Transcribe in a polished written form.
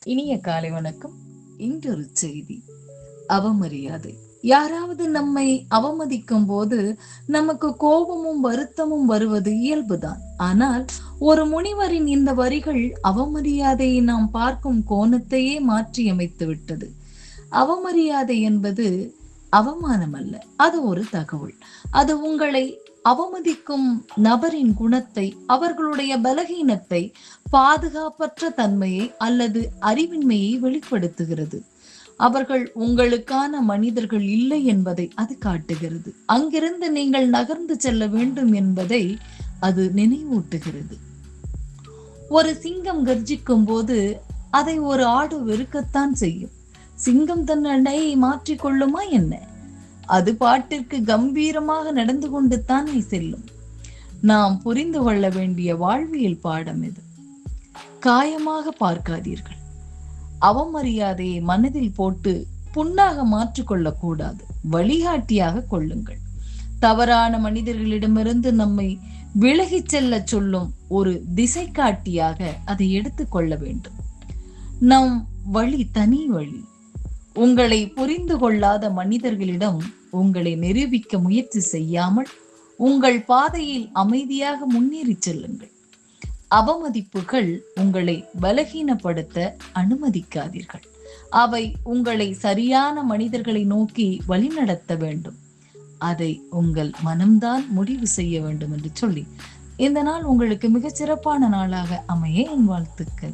இனிய காலை வணக்கம். இன்றொரு செய்தி. அவமரியாதை. யாராவது நம்மை அவமதிக்கும் போது நமக்கு கோபமும் வருத்தமும் வருவது இயல்புதான். ஆனால் ஒரு முனிவரின் இந்த வரிகள் அவமரியாதையை நாம் பார்க்கும் கோணத்தையே மாற்றி அமைத்து விட்டது. அவமரியாதை என்பது அவமானம் அல்ல, அது ஒரு தகவல். அது உங்களை அவமதிக்கும் நபரின் குணத்தை, அவர்களுடைய பலகீனத்தை, பாதுகாப்பற்ற தன்மையை அல்லது அறிவின்மையை வெளிப்படுத்துகிறது. அவர்கள் உங்களுக்கான மனிதர்கள் இல்லை என்பதை அது காட்டுகிறது. அங்கிருந்து நீங்கள் நகர்ந்து செல்ல வேண்டும் என்பதை அது நினைவூட்டுகிறது. ஒரு சிங்கம் கர்ஜிக்கும் போது அதை ஒரு ஆடு வெறுக்கத்தான் செய்யும். சிங்கம் தன் அண்டையை மாற்றிக் கொள்ளுமா என்ன? அது பாட்டிற்கு கம்பீரமாக நடந்து கொண்டு தானே செல்லும். நாம் புரிந்து கொள்ள வேண்டிய வாழ்வியல் பாடம் இது. காயமாக பார்க்காதீர்கள். அவமரியாதையை மனதில் போட்டு புண்ணாக மாற்றிக்கொள்ளக் கூடாது. வழிகாட்டியாக கொள்ளுங்கள். தவறான மனிதர்களிடமிருந்து நம்மை விலகிச் செல்ல சொல்லும் ஒரு திசை காட்டியாக அதை எடுத்துக்கொள்ள வேண்டும். நம் வழி தனி வழி. உங்களை புரிந்து கொள்ளாத மனிதர்களிடம் உங்களை நிரூபிக்க முயற்சி செய்யாமல் உங்கள் பாதையில் அமைதியாக முன்னேறி செல்லுங்கள். அவமதிப்புகள் உங்களை பலகீனப்படுத்த அனுமதிக்காதீர்கள். அவை உங்களை சரியான மனிதர்களை நோக்கி வழிநடத்த வேண்டும். அதை உங்கள் மனம்தான் முடிவு செய்ய வேண்டும் என்று சொல்லி இந்த நாள் உங்களுக்கு மிகச் சிறப்பான நாளாக அமைய என் வாழ்த்துக்கள்.